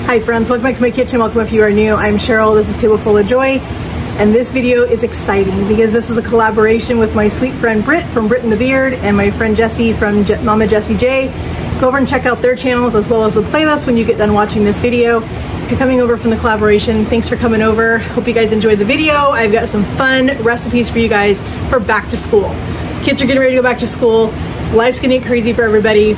Hi friends, welcome back to my kitchen. Welcome if you are new. I'm Cheryl, this is Table Full of Joy, and this video is exciting because this is a collaboration with my sweet friend Britt from Britt and the Beard and my friend Jessie from Mama Jessie J. Go over and check out their channels as well as the playlist when you get done watching this video. If you're coming over from the collaboration, thanks for coming over. Hope you guys enjoyed the video. I've got some fun recipes for you guys for back to school. Kids are getting ready to go back to school. Life's gonna get crazy for everybody.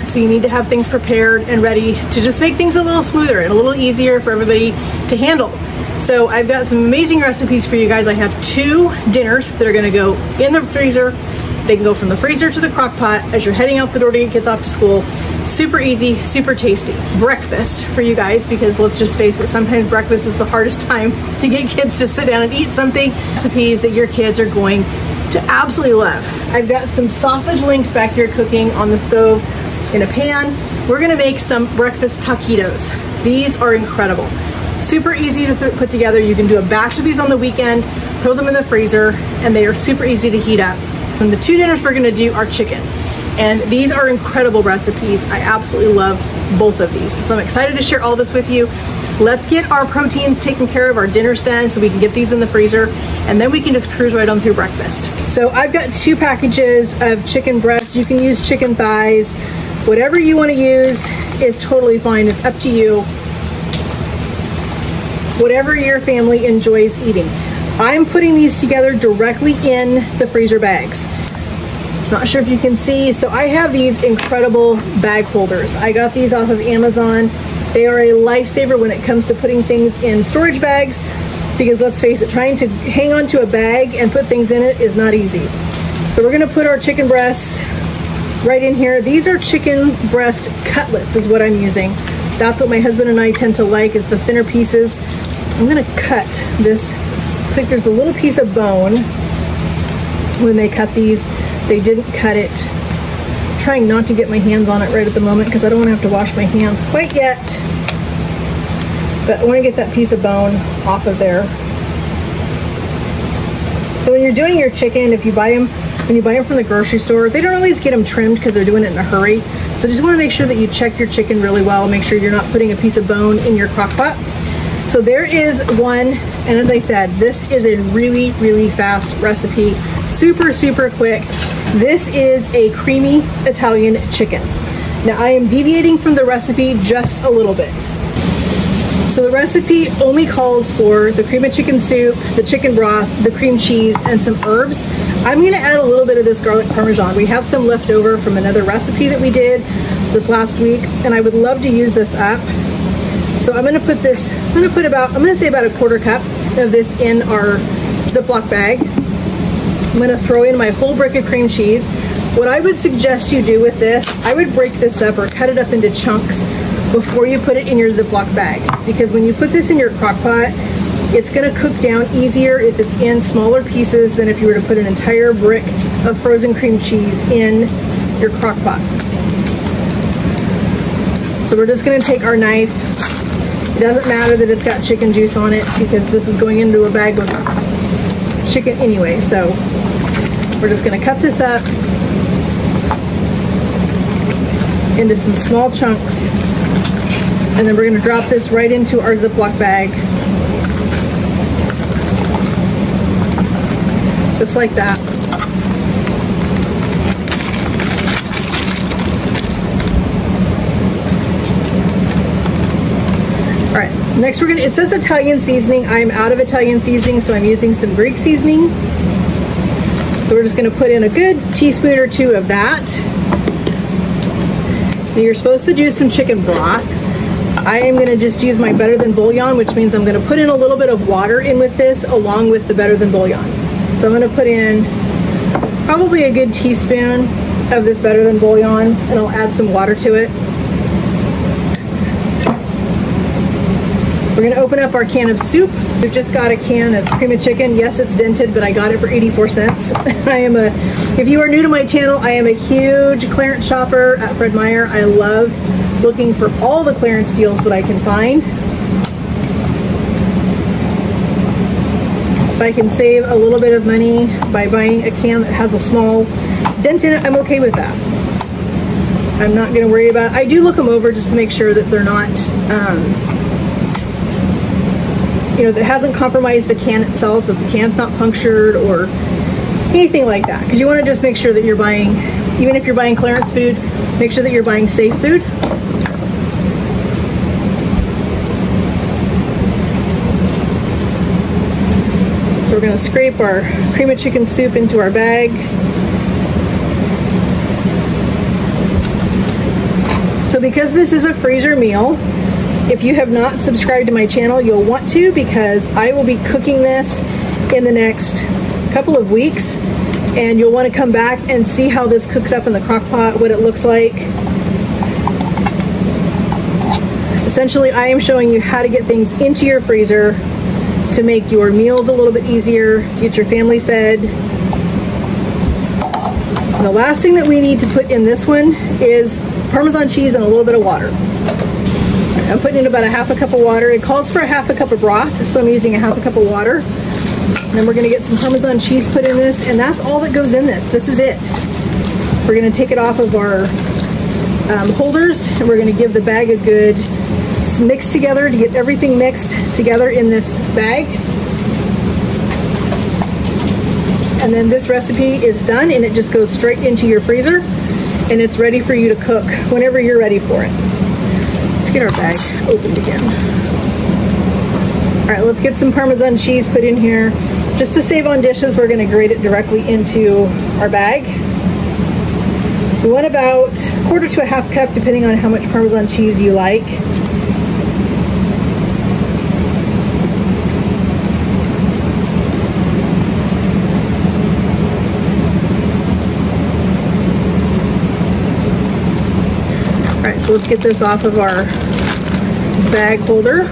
So you need to have things prepared and ready to just make things a little smoother and a little easier for everybody to handle. So I've got some amazing recipes for you guys. I have 2 dinners that are gonna go in the freezer. They can go from the freezer to the crock pot as you're heading out the door to get kids off to school. Super easy, super tasty. Breakfast for you guys, because let's just face it, sometimes breakfast is the hardest time to get kids to sit down and eat something. Recipes that your kids are going to absolutely love. I've got some sausage links back here cooking on the stove in a pan. We're gonna make some breakfast taquitos. These are incredible. Super easy to put together. You can do a batch of these on the weekend, throw them in the freezer, and they are super easy to heat up. And the 2 dinners we're gonna do are chicken. And these are incredible recipes. I absolutely love both of these. So I'm excited to share all this with you. Let's get our proteins taken care of, our dinners done, so we can get these in the freezer, and then we can just cruise right on through breakfast. So I've got 2 packages of chicken breasts. You can use chicken thighs. Whatever you want to use is totally fine. It's up to you. Whatever your family enjoys eating. I'm putting these together directly in the freezer bags. Not sure if you can see. So I have these incredible bag holders. I got these off of Amazon. They are a lifesaver when it comes to putting things in storage bags, because let's face it, trying to hang on to a bag and put things in it is not easy. So we're going to put our chicken breasts right in here. These are chicken breast cutlets is what I'm using. That's what my husband and I tend to like, is the thinner pieces. I'm gonna cut this. Looks like there's a little piece of bone when they cut these. They didn't cut it. I'm trying not to get my hands on it right at the moment because I don't want to have to wash my hands quite yet. But I want to get that piece of bone off of there. So when you're doing your chicken, if you buy them, when you buy them from the grocery store, they don't always get them trimmed because they're doing it in a hurry. So just want to make sure that you check your chicken really well. Make sure you're not putting a piece of bone in your crock pot. So there is one, and as I said, this is a really, really fast recipe. Super, super quick. This is a creamy Italian chicken. Now I am deviating from the recipe just a little bit. So the recipe only calls for the cream of chicken soup, the chicken broth, the cream cheese, and some herbs. I'm gonna add a little bit of this garlic parmesan. We have some left over from another recipe that we did this last week, and I would love to use this up. So I'm gonna put this, I'm gonna say about a 1/4 cup of this in our Ziploc bag. I'm gonna throw in my whole brick of cream cheese. What I would suggest you do with this, I would break this up or cut it up into chunks before you put it in your Ziploc bag, because when you put this in your crock pot, it's gonna cook down easier if it's in smaller pieces than if you were to put an entire brick of frozen cream cheese in your crock pot. So we're just gonna take our knife. It doesn't matter that it's got chicken juice on it because this is going into a bag with chicken anyway. So we're just gonna cut this up into some small chunks, and then we're gonna drop this right into our Ziploc bag. Just like that. All right, next it says Italian seasoning. I'm out of Italian seasoning, so I'm using some Greek seasoning. So we're just gonna put in a good teaspoon or 2 of that. Now you're supposed to do some chicken broth. I am gonna just use my Better Than bouillon, which means I'm gonna put in a little bit of water in with this along with the Better Than bouillon. So I'm gonna put in probably a good teaspoon of this Better Than bouillon, and I'll add some water to it. We're gonna open up our can of soup. We've just got a can of cream of chicken. Yes, it's dented, but I got it for 84 cents. If you are new to my channel, I am a huge clearance shopper at Fred Meyer. I love looking for all the clearance deals that I can find. If I can save a little bit of money by buying a can that has a small dent in it, I'm okay with that. I'm not going to worry about. I do look them over just to make sure that they're not, you know, that hasn't compromised the can itself, that the can's not punctured or anything like that. Because you want to just make sure that you're buying, even if you're buying clearance food, make sure that you're buying safe food. So we're going to scrape our cream of chicken soup into our bag. So because this is a freezer meal, if you have not subscribed to my channel, you'll want to, because I will be cooking this in the next couple of weeks, and you'll want to come back and see how this cooks up in the crock pot, what it looks like. Essentially, I am showing you how to get things into your freezer to make your meals a little bit easier, get your family fed. And the last thing that we need to put in this one is Parmesan cheese and a little bit of water. I'm putting in about a half a cup of water. It calls for a half a cup of broth, so I'm using a half a cup of water. And then we're going to get some Parmesan cheese put in this, and that's all that goes in this. This is it. We're going to take it off of our holders, and we're going to give the bag a good mix together to get everything mixed together in this bag. And then this recipe is done, and it just goes straight into your freezer, and it's ready for you to cook whenever you're ready for it. Let's get our bag opened again. All right, let's get some Parmesan cheese put in here. Just to save on dishes, we're going to grate it directly into our bag. We want about a quarter to a half cup, depending on how much Parmesan cheese you like. So let's get this off of our bag holder.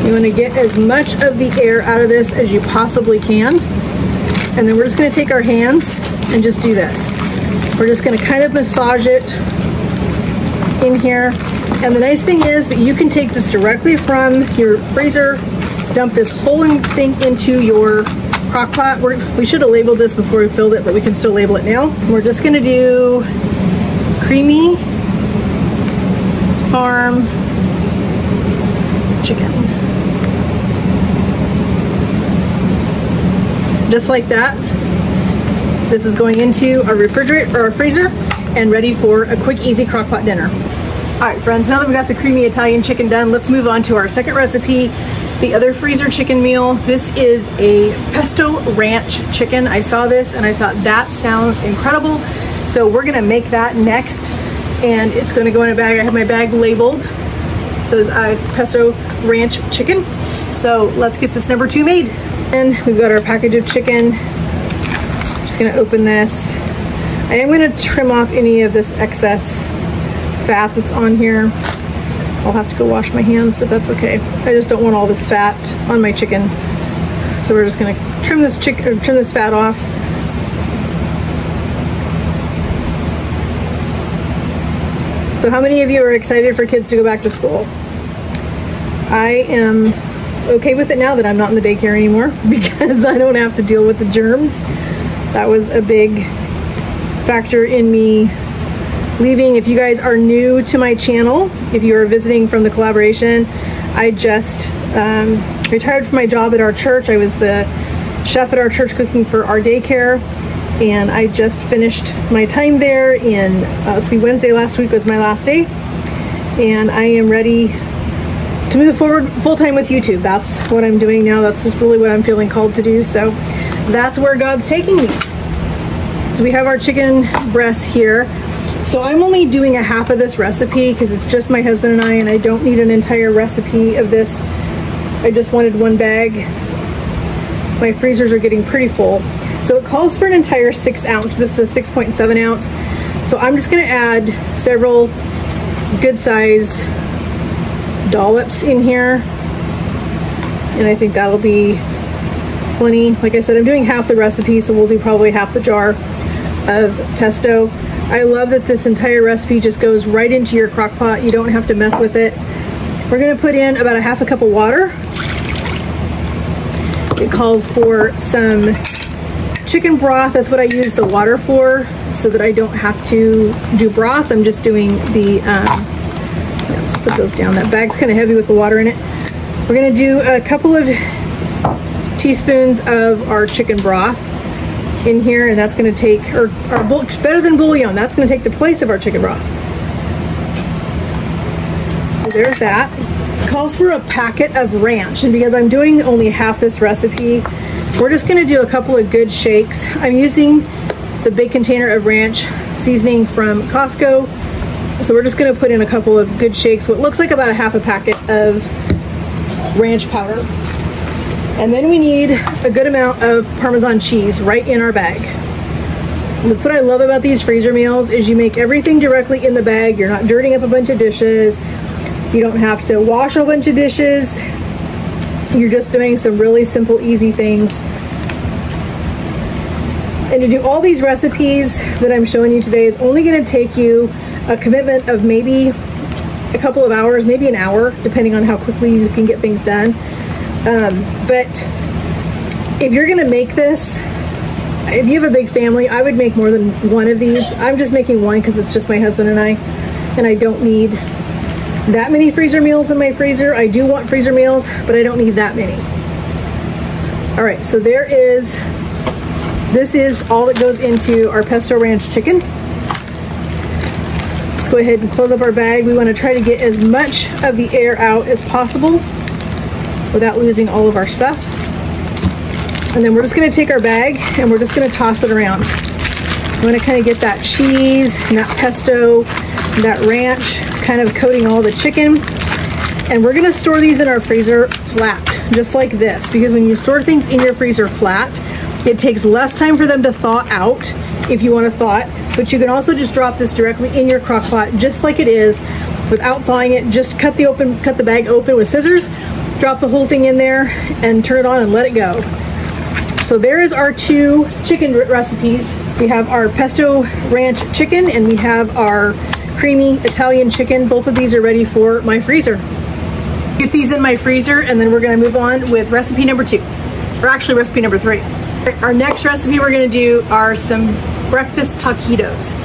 You want to get as much of the air out of this as you possibly can. And then we're just going to take our hands and just do this. We're just going to kind of massage it in here. And the nice thing is that you can take this directly from your freezer, dump this whole thing into your crock pot. We should have labeled this before we filled it, but we can still label it now. We're just going to do creamy farm chicken. Just like that. This is going into our refrigerator or our freezer and ready for a quick, easy crock pot dinner. All right, friends, now that we've got the creamy Italian chicken done, let's move on to our second recipe, the other freezer chicken meal. This is a pesto ranch chicken. I saw this and I thought that sounds incredible. So we're gonna make that next, and it's gonna go in a bag. I have my bag labeled. It says pesto ranch chicken. So let's get this number 2 made. And we've got our package of chicken. I'm just gonna open this. I am gonna trim off any of this excess fat that's on here. I'll have to go wash my hands, but that's okay. I just don't want all this fat on my chicken. So we're just gonna trim this fat off. So how many of you are excited for kids to go back to school? I am okay with it now that I'm not in the daycare anymore, because I don't have to deal with the germs. That was a big factor in me leaving. If you guys are new to my channel, if you are visiting from the collaboration, I just retired from my job at our church. I was the chef at our church cooking for our daycare, and I just finished my time there in, Wednesday last week was my last day, and I am ready to move forward full-time with YouTube. That's what I'm doing now. That's just really what I'm feeling called to do. So that's where God's taking me. So we have our chicken breasts here. So I'm only doing a half of this recipe because it's just my husband and I don't need an entire recipe of this. I just wanted one bag. My freezers are getting pretty full. So it calls for an entire 6 ounce. This is a 6.7 ounce. So I'm just gonna add several good size dollops in here. And I think that'll be plenty. Like I said, I'm doing half the recipe, so we'll do probably half the jar of pesto. I love that this entire recipe just goes right into your crock pot. You don't have to mess with it. We're gonna put in about a half a cup of water. It calls for some chicken broth, that's what I use the water for, so that I don't have to do broth. I'm just doing the, let's put those down. That bag's kind of heavy with the water in it. We're gonna do a couple of teaspoons of our chicken broth in here, and that's gonna take, better than bouillon, that's gonna take the place of our chicken broth. So there's that. It calls for a packet of ranch, and because I'm doing only half this recipe, we're just gonna do a couple of good shakes. I'm using the big container of ranch seasoning from Costco, so we're just gonna put in a couple of good shakes, what looks like about a half a packet of ranch powder. And then we need a good amount of Parmesan cheese right in our bag. And that's what I love about these freezer meals, is you make everything directly in the bag. You're not dirtying up a bunch of dishes. You don't have to wash a bunch of dishes. You're just doing some really simple, easy things. And to do all these recipes that I'm showing you today is only gonna take you a commitment of maybe a couple of hours, maybe an hour, depending on how quickly you can get things done. But if you're gonna make this, if you have a big family, I would make more than one of these. I'm just making one because it's just my husband and I don't need that many freezer meals in my freezer. I do want freezer meals, but I don't need that many. All right, so this is all that goes into our pesto ranch chicken. Let's go ahead and close up our bag. We want to try to get as much of the air out as possible without losing all of our stuff. And then we're just gonna take our bag and we're just gonna toss it around. I'm gonna kind of get that cheese and that pesto, and that ranch kind of coating all the chicken. And we're gonna store these in our freezer flat, just like this, because when you store things in your freezer flat, it takes less time for them to thaw out if you want to thaw it, but you can also just drop this directly in your crock pot just like it is without thawing it. Just cut the bag open with scissors, drop the whole thing in there and turn it on and let it go. So there is our two chicken recipes. We have our pesto ranch chicken and we have our creamy Italian chicken. Both of these are ready for my freezer. Get these in my freezer and then we're gonna move on with recipe number 2, or actually recipe number 3. Our next recipe we're gonna do are some breakfast taquitos.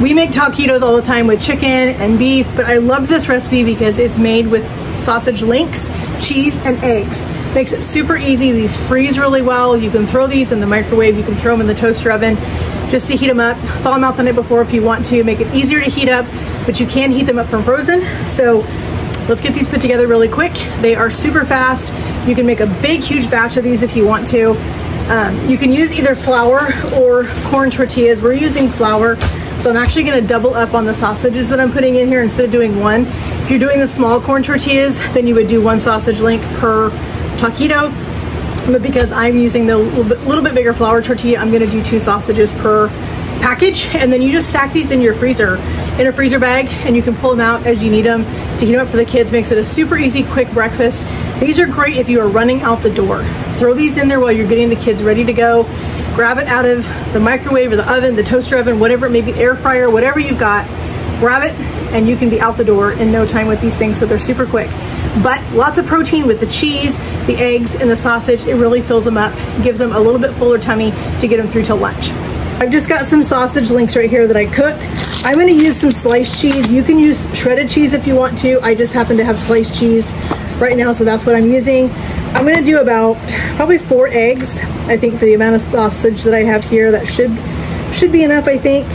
We make taquitos all the time with chicken and beef, but I love this recipe because it's made with sausage links, cheese, and eggs. Makes it super easy. These freeze really well. You can throw these in the microwave. You can throw them in the toaster oven just to heat them up. Thaw them out the night before if you want to. Make it easier to heat up, but you can heat them up from frozen. So let's get these put together really quick. They are super fast. You can make a big, huge batch of these if you want to. You can use either flour or corn tortillas. We're using flour, so I'm actually gonna double up on the sausages that I'm putting in here instead of doing one. If you're doing the small corn tortillas, then you would do one sausage link per taquito, but because I'm using the little bit bigger flour tortilla, I'm gonna do 2 sausages per package, and then you just stack these in your freezer, in a freezer bag, and you can pull them out as you need them to heat them up for the kids. Makes it a super easy, quick breakfast. These are great if you are running out the door. Throw these in there while you're getting the kids ready to go. Grab it out of the microwave or the oven, the toaster oven, whatever it may be, air fryer, whatever you've got, grab it, and you can be out the door in no time with these things, so they're super quick. But lots of protein with the cheese, the eggs, and the sausage. It really fills them up, gives them a little bit fuller tummy to get them through till lunch. I've just got some sausage links right here that I cooked. I'm gonna use some sliced cheese. You can use shredded cheese if you want to. I just happen to have sliced cheese right now, so that's what I'm using. I'm gonna do about probably 4 eggs, I think, for the amount of sausage that I have here. That should be enough, I think.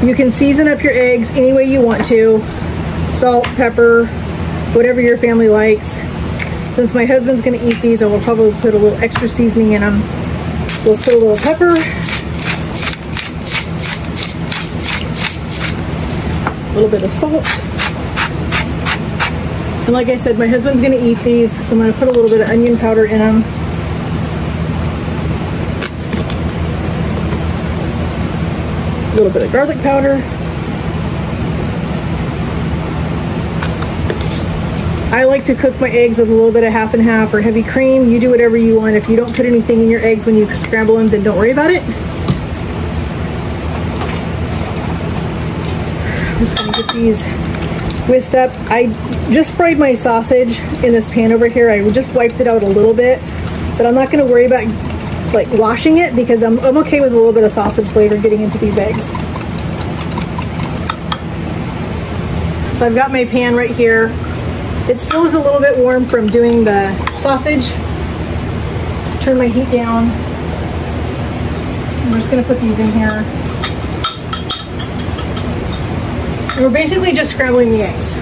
You can season up your eggs any way you want to. Salt, pepper, whatever your family likes. Since my husband's gonna eat these, I will probably put a little extra seasoning in them. So let's put a little pepper. A little bit of salt. And like I said, my husband's gonna eat these, so I'm gonna put a little bit of onion powder in them. A little bit of garlic powder. I like to cook my eggs with a little bit of half and half or heavy cream. You do whatever you want. If you don't put anything in your eggs when you scramble them, then don't worry about it. I'm just gonna get these whisked up. I just fried my sausage in this pan over here. I just wiped it out a little bit, but I'm not going to worry about like washing it because I'm okay with a little bit of sausage flavor getting into these eggs. So I've got my pan right here. It still is a little bit warm from doing the sausage. Turn my heat down. I'm just going to put these in here. And we're basically just scrambling the eggs.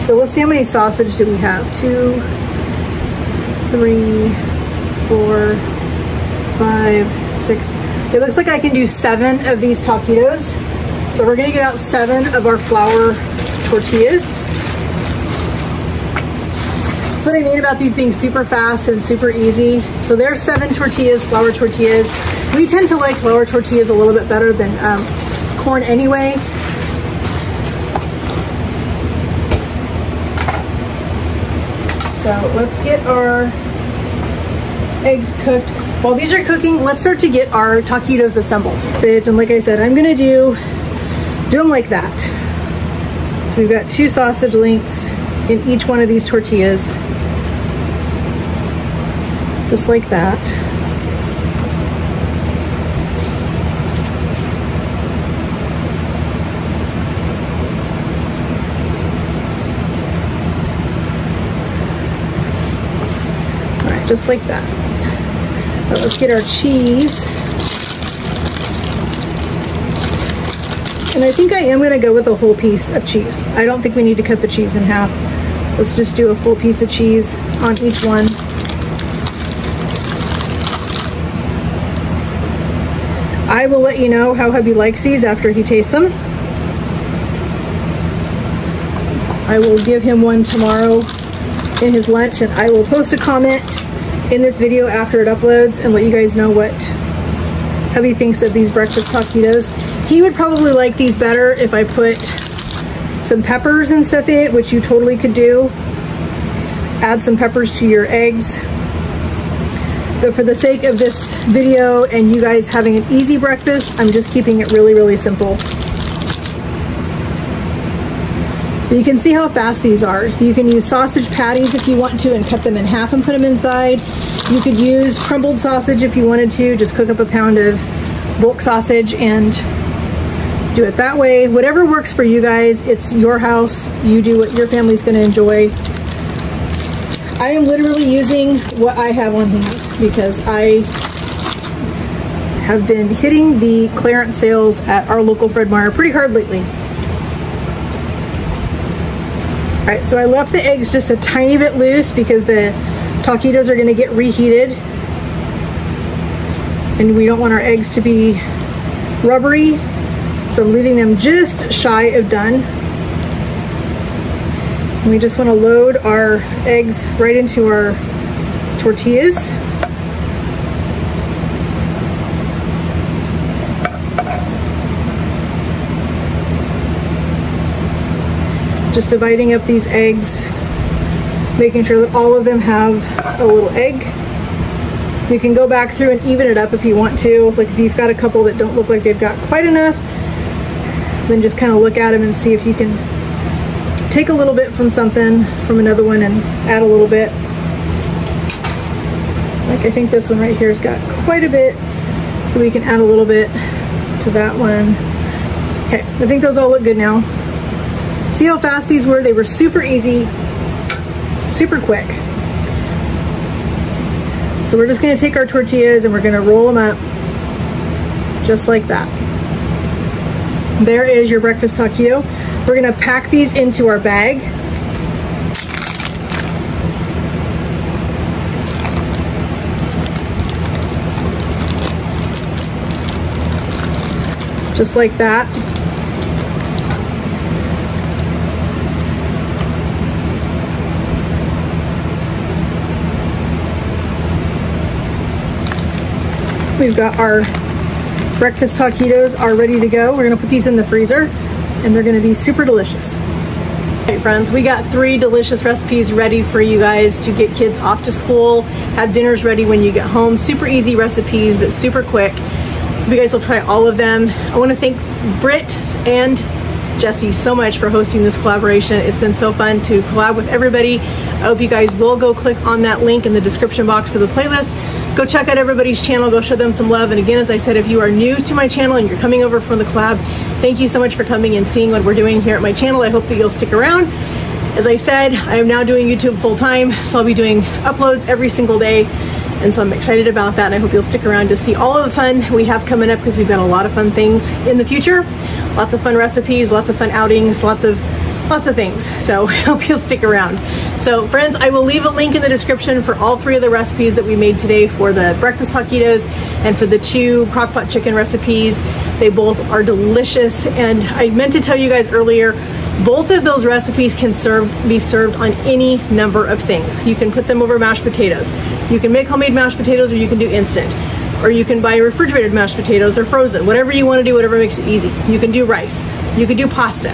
So let's see how many sausage do we have. 2, 3, 4, 5, 6. It looks like I can do 7 of these taquitos. So we're gonna get out 7 of our flour tortillas. That's what I mean about these being super fast and super easy. So there's 7 tortillas, flour tortillas. We tend to like flour tortillas a little bit better than corn anyway. So let's get our eggs cooked. While these are cooking, let's start to get our taquitos assembled. And like I said, I'm gonna do them like that. We've got 2 sausage links in each one of these tortillas. Just like that. Just like that. All right, let's get our cheese. And I think I am going to go with a whole piece of cheese. I don't think we need to cut the cheese in half. Let's just do a full piece of cheese on each one. I will let you know how hubby likes these after he tastes them. I will give him one tomorrow in his lunch, and I will post a comment in this video after it uploads and let you guys know what hubby thinks of these breakfast taquitos. He would probably like these better if I put some peppers and stuff in it, which you totally could do. Add some peppers to your eggs. But for the sake of this video and you guys having an easy breakfast, I'm just keeping it really, really simple. You can see how fast these are. You can use sausage patties if you want to and cut them in half and put them inside. You could use crumbled sausage if you wanted to. Just cook up a pound of bulk sausage and do it that way. Whatever works for you guys. It's your house. You do what your family's going to enjoy. I am literally using what I have on hand because I have been hitting the clearance sales at our local Fred Meyer pretty hard lately. All right, so I left the eggs just a tiny bit loose because the taquitos are gonna get reheated. And we don't want our eggs to be rubbery. So I'm leaving them just shy of done. And we just wanna load our eggs right into our tortillas. Just dividing up these eggs, making sure that all of them have a little egg. You can go back through and even it up if you want to. Like if you've got a couple that don't look like they've got quite enough, then just kind of look at them and see if you can take a little bit from something, from another one, and add a little bit. Like I think this one right here has got quite a bit, so we can add a little bit to that one. Okay, I think those all look good now. See how fast these were? They were super easy, super quick. So we're just gonna take our tortillas and we're gonna roll them up just like that. There is your breakfast taquito. We're gonna pack these into our bag. Just like that. We've got our breakfast taquitos are ready to go. We're gonna put these in the freezer and they're gonna be super delicious. All right, friends, we got 3 delicious recipes ready for you guys to get kids off to school, have dinners ready when you get home. Super easy recipes, but super quick. You guys will try all of them. I wanna thank Britt and Jesse so much for hosting this collaboration. It's been so fun to collab with everybody. I hope you guys will go click on that link in the description box for the playlist. Go check out everybody's channel, go show them some love. And again, as I said, if you are new to my channel and you're coming over from the collab, thank you so much for coming and seeing what we're doing here at my channel. I hope that you'll stick around. As I said, I am now doing YouTube full time, so I'll be doing uploads every single day. And so I'm excited about that, and I hope you'll stick around to see all of the fun we have coming up, because we've got a lot of fun things in the future. Lots of fun recipes, lots of fun outings, lots of things. So I hope you'll stick around. So friends, I will leave a link in the description for all 3 of the recipes that we made today for the breakfast taquitos and for the 2 crockpot chicken recipes. They both are delicious, and I meant to tell you guys earlier, both of those recipes can be served on any number of things. You can put them over mashed potatoes. You can make homemade mashed potatoes, or you can do instant. Or you can buy refrigerated mashed potatoes or frozen. Whatever you want to do, whatever makes it easy. You can do rice. You could do pasta.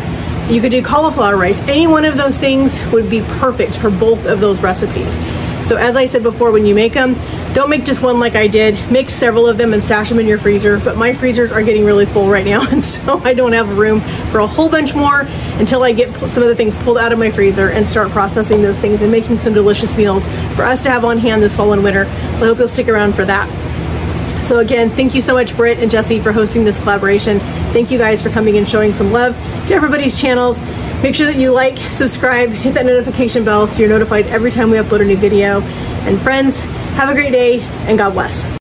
You could do cauliflower rice. Any one of those things would be perfect for both of those recipes. So as I said before, when you make them, don't make just one like I did. Make several of them and stash them in your freezer. But my freezers are getting really full right now, and so I don't have room for a whole bunch more until I get some of the things pulled out of my freezer and start processing those things and making some delicious meals for us to have on hand this fall and winter. So I hope you'll stick around for that. So again, thank you so much, Britt and Jesse, for hosting this collaboration. Thank you guys for coming and showing some love to everybody's channels. Make sure that you like, subscribe, hit that notification bell so you're notified every time we upload a new video. And friends, have a great day, and God bless.